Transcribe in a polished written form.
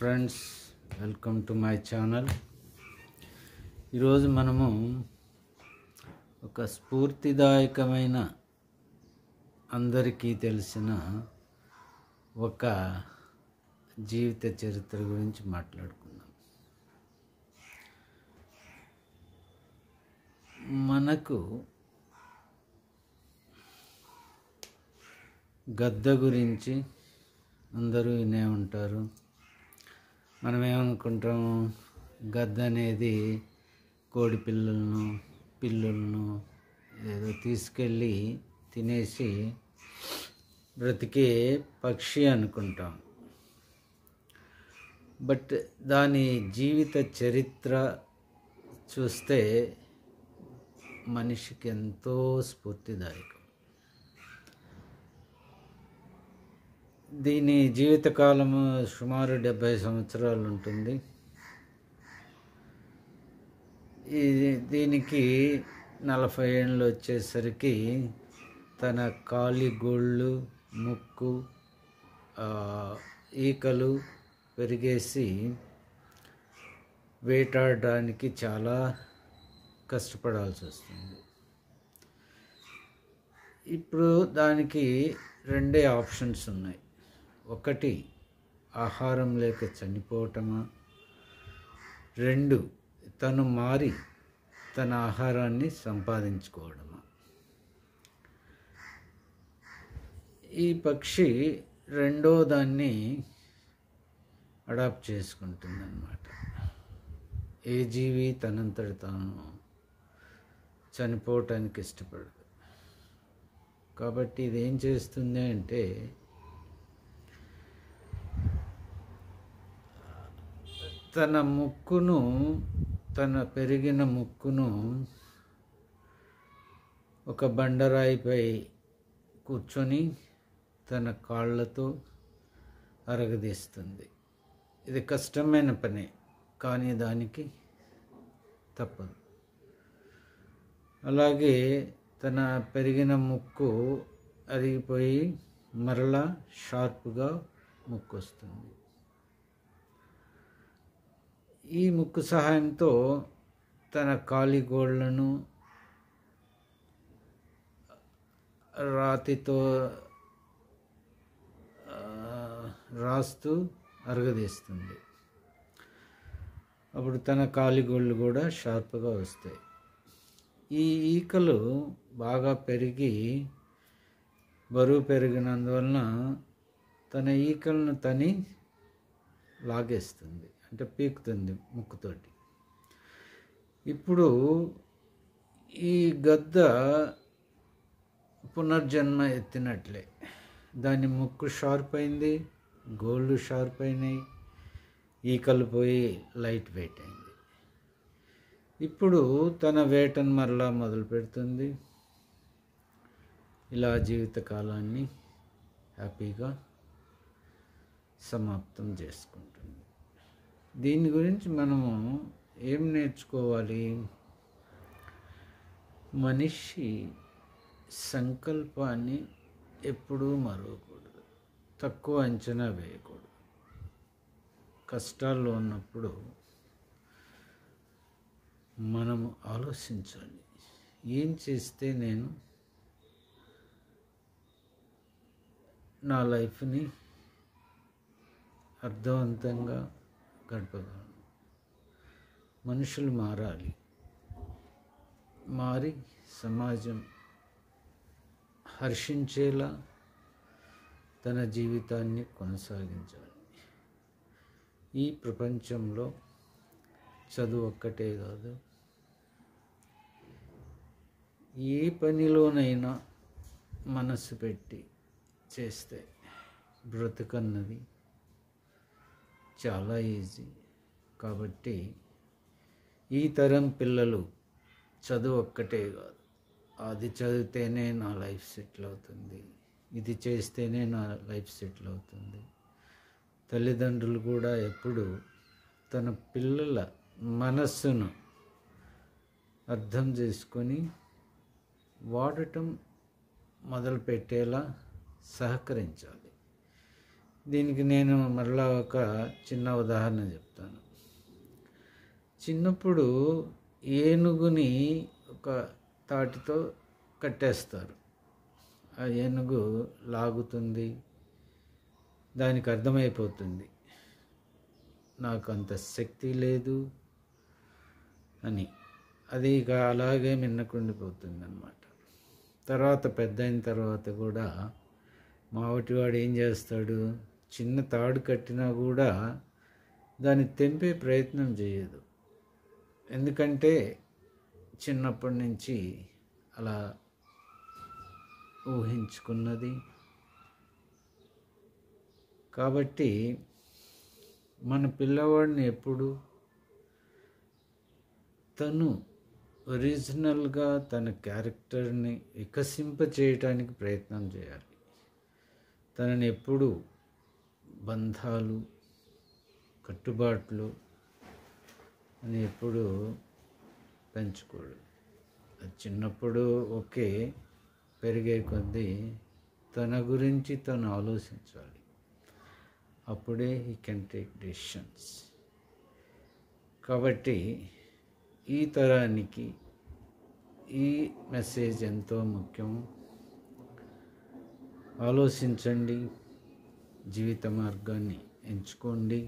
Friends, welcome to my channel. ఈరోజు మనము ఒక స్ఫూర్తిదాయకమైన, అందరికీ తెలిసిన ఒక జీవిత చరిత్ర గురించి మాట్లాడుకుందాం. మనకు గద్ద గురించి అందరూ వినే ఉంటారు. మనం ఏమనుకుంటాము, గద్ద అనేది కోడి పిల్లులను ఏదో తీసుకెళ్ళి తినేసి బ్రతికే పక్షి అనుకుంటాం. బట్ దాని జీవిత చరిత్ర చూస్తే మనిషికి ఎంతో స్ఫూర్తిదాయకం. దీని జీవితకాలము సుమారు 70 సంవత్సరాలు ఉంటుంది. దీనికి 40 ఏళ్ళు వచ్చేసరికి తన కాలి గోళ్ళు, ముక్కు, ఈకలు పెరిగేసి వేటాడడానికి చాలా కష్టపడాల్సి వస్తుంది. ఇప్పుడు దానికి 2 ఆప్షన్స్ ఉన్నాయి. ఒకటి, ఆహారం లేక చనిపోవటమా. 2, తను మారి తన ఆహారాన్ని సంపాదించుకోవడమా. ఈ పక్షి రెండో దాన్ని అడాప్ట్ చేసుకుంటుందన్నమాట. ఏ జీవి తనంతట తాను చనిపోవటానికి ఇష్టపడదు. కాబట్టి ఇదేం చేస్తుంది అంటే, తన పెరిగిన ముక్కును ఒక బండరాయిపై కూర్చొని తన కాళ్ళతో అరగదీస్తుంది. ఇది కష్టమైన పని, కానీ దానికి తప్పదు. అలాగే తన పెరిగిన ముక్కు అరిగిపోయి మరలా షార్ప్గా ముక్కు వస్తుంది. ఈ ముక్కు సహాయంతో తన కాలి గోళ్లను రాతితో రాస్తూ అరగదీస్తుంది. అప్పుడు తన కాలి గోళ్ళు కూడా షార్ప్గా వస్తాయి. ఈ ఈకలు బాగా పెరిగి బరువు పెరిగినందువలన తన ఈకలను తని లాగేస్తుంది, అంటే పీకుతుంది ముక్కుతోటి. ఇప్పుడు ఈ గద్ద పునర్జన్మ ఎత్తినట్లే. దాని ముక్కు షార్ప్ అయింది, గోళ్ళు షార్ప్ అయినాయి, ఈకలు పోయి లైట్ వెయిట్ అయింది. ఇప్పుడు తన వేటను మరలా మొదలు పెడుతుంది. ఇలా జీవితకాలాన్ని హ్యాపీగా సమాప్తం చేసుకుంటుంది. దీని గురించి మనము ఏం నేర్చుకోవాలి? మనిషి సంకల్పాన్ని ఎప్పుడూ మరవకూడదు, తక్కువ అంచనా వేయకూడదు. కష్టాల్లో ఉన్నప్పుడు మనము ఆలోచించాలి, ఏం చేస్తే నేను నా లైఫ్ని అర్థవంతంగా గడపగలను. మనుషులు మారాలి, మారి సమాజం హర్షించేలా తన జీవితాన్ని కొనసాగించాలి. ఈ ప్రపంచంలో చదువు ఒక్కటే కాదు, ఏ పనిలోనైనా మనసు పెట్టి చేస్తే బ్రతుకన్నది చాలా ఈజీ. కాబట్టి ఈ తరం పిల్లలు చదువు ఒక్కటే కాదు, అది చదివితేనే నా లైఫ్ సెటిల్ అవుతుంది, ఇది చేస్తేనే నా లైఫ్ సెటిల్ అవుతుంది. తల్లిదండ్రులు కూడా ఎప్పుడు తన పిల్లల మనస్సును అర్థం చేసుకొని వాడటం మొదలుపెట్టేలా సహకరించాలి. దీనికి నేను మరలా ఒక చిన్న ఉదాహరణ చెప్తాను. చిన్నప్పుడు ఏనుగుని ఒక తాటితో కట్టేస్తారు. ఆ ఏనుగు లాగుతుంది, దానికి అర్థమైపోతుంది నాకు అంత శక్తి లేదు అని. అది ఇక అలాగే మిన్నకుండిపోతుంది అన్నమాట. తర్వాత పెద్ద అయిన తర్వాత కూడా మావటివాడు ఏం చేస్తాడు, చిన్న తాడు కట్టినా కూడా దాన్ని తెంపే ప్రయత్నం చేయదు. ఎందుకంటే చిన్నప్పటి నుంచి అలా ఊహించుకున్నది. కాబట్టి మన పిల్లవాడిని ఎప్పుడు తను ఒరిజినల్గా తన క్యారెక్టర్ని వికసింపచేయటానికి ప్రయత్నం చేయాలి. తనని ఎప్పుడు బంధాలు, కట్టుబాట్లు అని ఎప్పుడు పెంచుకోడు. అది చిన్నప్పుడు ఓకే, పెరిగే కొద్దీ తన గురించి తను ఆలోచించాలి. అప్పుడే హీ కెన్ టేక్ డెసిషన్స్. కాబట్టి ఈ తరానికి ఈ మెసేజ్ ఎంతో ముఖ్యం. ఆలోచించండి, జీవిత మార్గాన్ని ఎంచుకోండి.